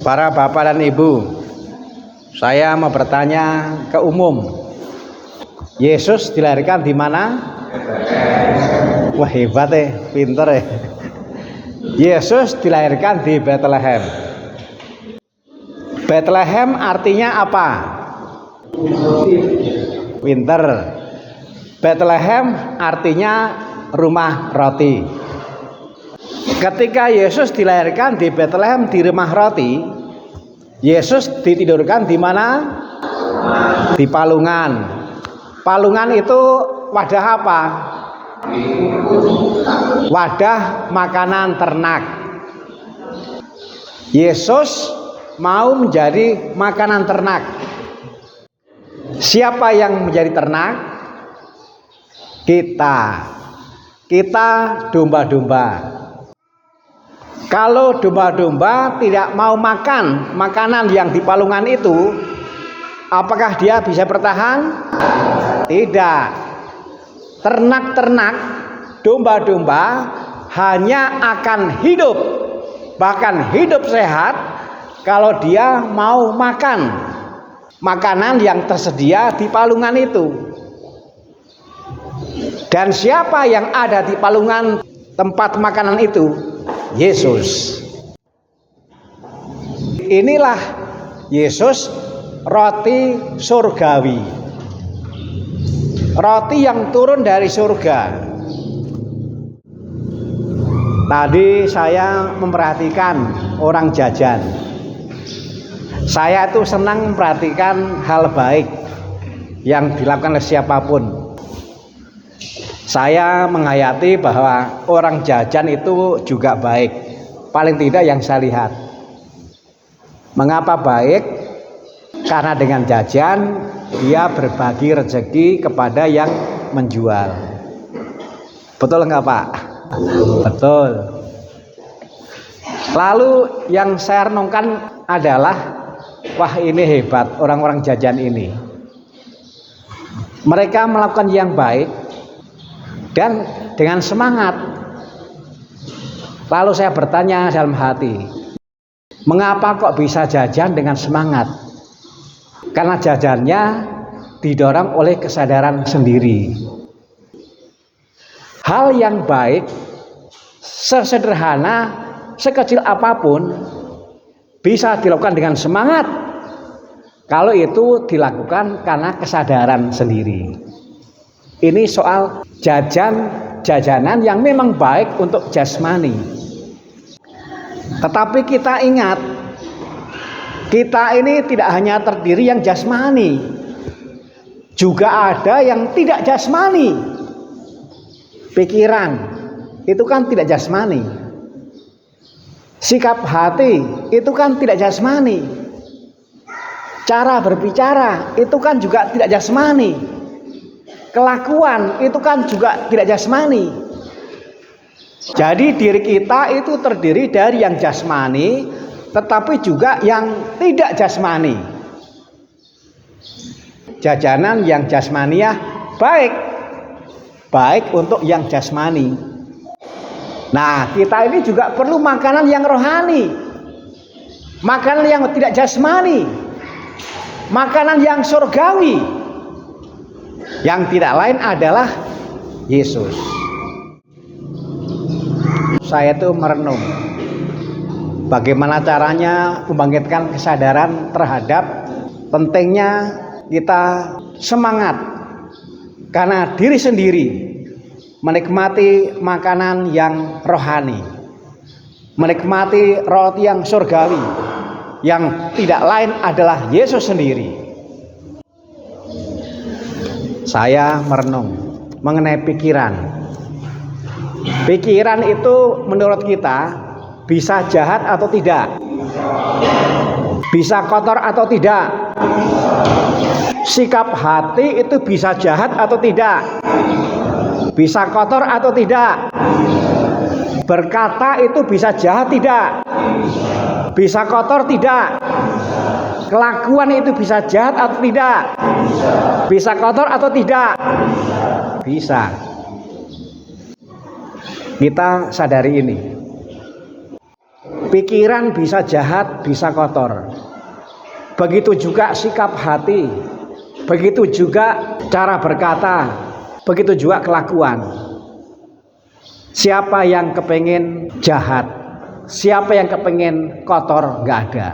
Para bapak dan ibu, saya mau bertanya ke umum. Yesus dilahirkan di mana? Wah, hebat pinter . Yesus dilahirkan di Bethlehem. Bethlehem artinya apa? Pinter. Bethlehem artinya rumah roti. Ketika Yesus dilahirkan di Bethlehem di rumah roti, Yesus ditidurkan di mana? Di palungan. Palungan itu wadah apa? Wadah makanan ternak. Yesus mau menjadi makanan ternak. Siapa yang menjadi ternak? Kita domba-domba. Kalau domba-domba tidak mau makan makanan yang di palungan itu, apakah dia bisa bertahan? Tidak. Ternak-ternak, domba-domba hanya akan hidup, bahkan hidup sehat kalau dia mau makan makanan yang tersedia di palungan itu. Dan siapa yang ada di palungan tempat makanan itu? Yesus. Inilah Yesus, roti surgawi, roti yang turun dari surga. Tadi saya memperhatikan orang jajan. Saya itu senang memperhatikan hal baik yang dilakukan oleh siapapun. Saya menghayati bahwa orang jajan itu juga baik. Paling tidak yang saya lihat. Mengapa baik? Karena dengan jajan dia berbagi rezeki kepada yang menjual. Betul enggak, Pak? Betul. Lalu yang saya renungkan adalah, wah, ini hebat orang-orang jajan ini. Mereka melakukan yang baik dan dengan semangat. Lalu saya bertanya dalam hati, mengapa kok bisa jajan dengan semangat? Karena jajannya didorong oleh kesadaran sendiri. Hal yang baik, sesederhana, sekecil apapun, bisa dilakukan dengan semangat kalau itu dilakukan karena kesadaran sendiri. Ini soal jajanan yang memang baik untuk jasmani. Tetapi kita ingat, kita ini tidak hanya terdiri yang jasmani, juga ada yang tidak jasmani. Pikiran itu kan tidak jasmani. Sikap hati itu kan tidak jasmani. Cara berbicara itu kan juga tidak jasmani. Kelakuan itu kan juga tidak jasmani. Jadi diri kita itu terdiri dari yang jasmani, tetapi juga yang tidak jasmani. Jajanan yang jasmaniah baik untuk yang jasmani. Nah, kita ini juga perlu makanan yang rohani, makanan yang tidak jasmani, makanan yang surgawi. Yang tidak lain adalah Yesus. Saya itu merenung bagaimana caranya membangkitkan kesadaran terhadap pentingnya kita semangat karena diri sendiri menikmati makanan yang rohani, menikmati roti yang surgawi, yang tidak lain adalah Yesus sendiri. Saya merenung mengenai pikiran. Pikiran itu menurut kita bisa jahat atau tidak? Bisa kotor atau tidak? Sikap hati itu bisa jahat atau tidak? Bisa kotor atau tidak? Berkata itu bisa jahat tidak? Bisa kotor tidak? Kelakuan itu bisa jahat atau tidak? Bisa kotor atau tidak? Bisa. Kita sadari ini. Pikiran bisa jahat, bisa kotor. Begitu juga sikap hati, begitu juga cara berkata, begitu juga kelakuan. Siapa yang kepengen jahat, siapa yang kepengen kotor, nggak ada.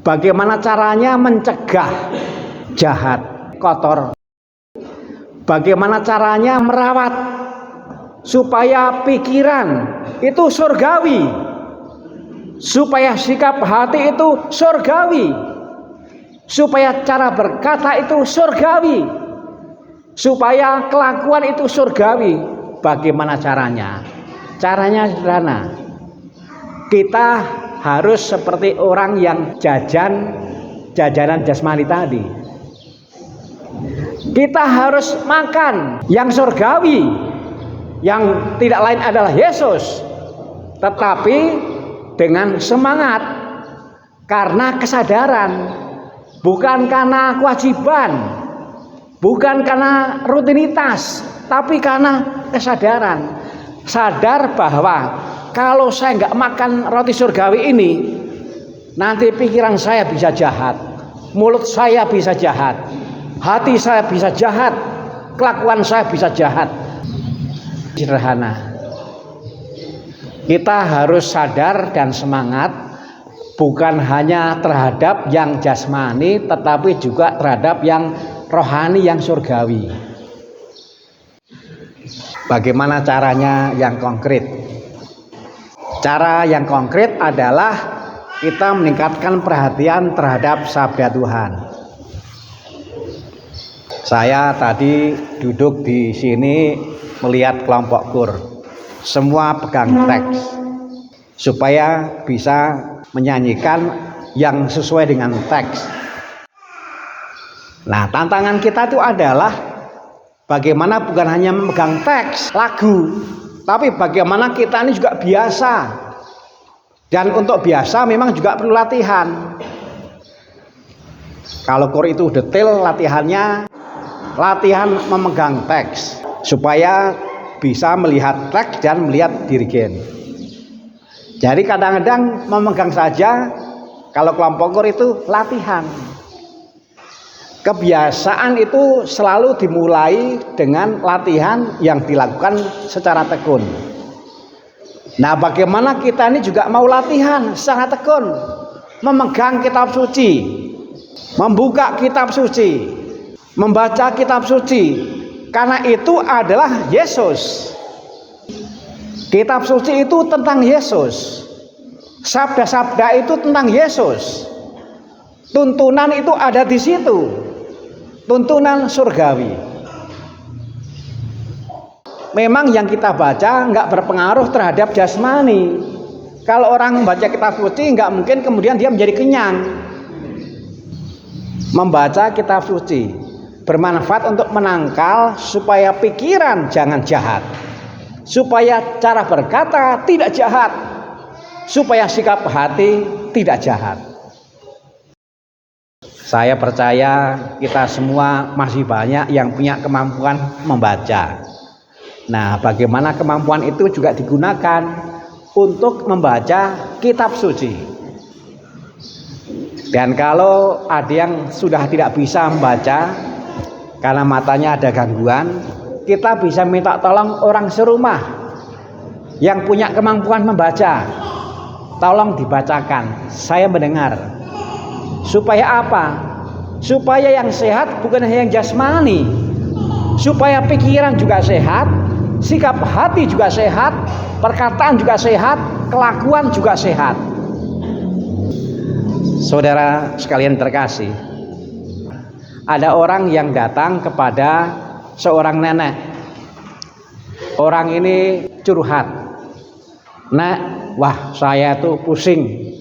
Bagaimana caranya mencegah jahat, kotor? Bagaimana caranya merawat supaya pikiran itu surgawi, supaya sikap hati itu surgawi, supaya cara berkata itu surgawi, supaya kelakuan itu surgawi? Bagaimana caranya? Caranya sederhana. Kita harus seperti orang yang jajanan jasmani tadi. Kita harus makan yang surgawi, yang tidak lain adalah Yesus, tetapi dengan semangat, karena kesadaran, bukan karena kewajiban, bukan karena rutinitas, tapi karena kesadaran. Sadar bahwa kalau saya nggak makan roti surgawi ini, nanti pikiran saya bisa jahat, mulut saya bisa jahat, hati saya bisa jahat, kelakuan saya bisa jahat. Sederhana. Kita harus sadar dan semangat, bukan hanya terhadap yang jasmani, tetapi juga terhadap yang rohani, yang surgawi. Bagaimana caranya yang konkret? Cara yang konkret adalah kita meningkatkan perhatian terhadap sabda Tuhan. Saya tadi duduk di sini melihat kelompok kur, semua pegang teks supaya bisa menyanyikan yang sesuai dengan teks. Nah, tantangan kita itu adalah bagaimana bukan hanya memegang teks lagu, tapi bagaimana kita ini juga biasa. Dan untuk biasa memang juga perlu latihan. Kalau kur itu detail latihannya, latihan memegang teks supaya bisa melihat teks dan melihat dirigen. Jadi kadang-kadang memegang saja, kalau kelompok kur itu latihan. Kebiasaan itu selalu dimulai dengan latihan yang dilakukan secara tekun. Nah, bagaimana kita ini juga mau latihan secara tekun, memegang kitab suci, membuka kitab suci, membaca kitab suci, karena itu adalah Yesus. Kitab suci itu tentang Yesus, sabda-sabda itu tentang Yesus, tuntunan itu ada di situ, tuntunan surgawi. Memang yang kita baca nggak berpengaruh terhadap jasmani. Kalau orang membaca kitab suci nggak mungkin kemudian dia menjadi kenyang. Membaca kitab suci bermanfaat untuk menangkal supaya pikiran jangan jahat, supaya cara berkata tidak jahat, supaya sikap hati tidak jahat. Saya percaya kita semua masih banyak yang punya kemampuan membaca. Nah, bagaimana kemampuan itu juga digunakan untuk membaca kitab suci. Dan kalau ada yang sudah tidak bisa membaca karena matanya ada gangguan, kita bisa minta tolong orang serumah yang punya kemampuan membaca. Tolong dibacakan, saya mendengar. Supaya apa? Supaya yang sehat bukan hanya yang jasmani, supaya pikiran juga sehat, sikap hati juga sehat, perkataan juga sehat, kelakuan juga sehat. Saudara sekalian terkasih, ada orang yang datang kepada seorang nenek. Orang ini curhat, "Nek, wah saya tuh pusing."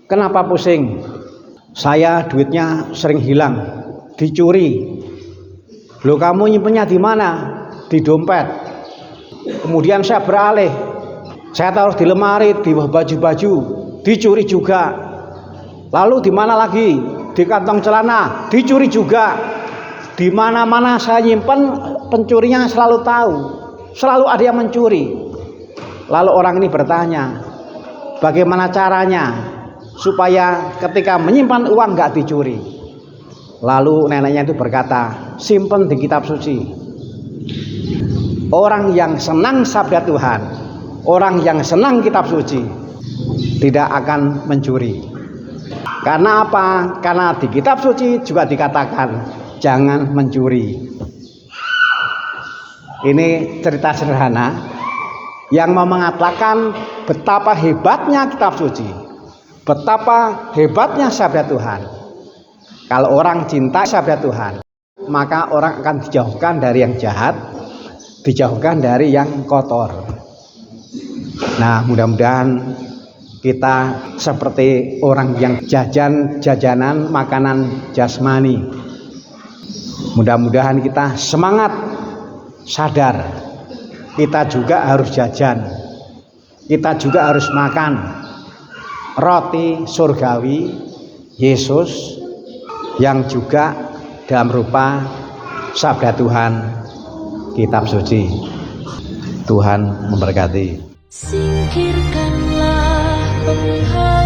"Kenapa pusing?" "Saya duitnya sering hilang, dicuri." "Loh, kamu nyimpennya di mana?" "Di dompet." "Kemudian saya beralih, saya taruh di lemari, di baju-baju, dicuri juga." "Lalu di mana lagi?" "Di kantong celana, dicuri juga." Di mana-mana saya nyimpen, pencurinya selalu tahu, selalu ada yang mencuri. Lalu orang ini bertanya, bagaimana caranya supaya ketika menyimpan uang nggak dicuri. Lalu neneknya itu berkata, simpen di kitab suci. Orang yang senang sabda Tuhan, orang yang senang kitab suci tidak akan mencuri. Karena apa? Karena di kitab suci juga dikatakan jangan mencuri. Ini cerita sederhana yang mau mengatakan betapa hebatnya kitab suci, betapa hebatnya sabda Tuhan. Kalau orang cinta sabda Tuhan, maka orang akan dijauhkan dari yang jahat, dijauhkan dari yang kotor. Nah, mudah-mudahan kita seperti orang yang jajanan makanan jasmani. Mudah-mudahan kita semangat, sadar kita juga harus jajan, kita juga harus makan roti surgawi Yesus yang juga dalam rupa sabda Tuhan, kitab suci. Tuhan memberkati. Singkirkanlah penghalang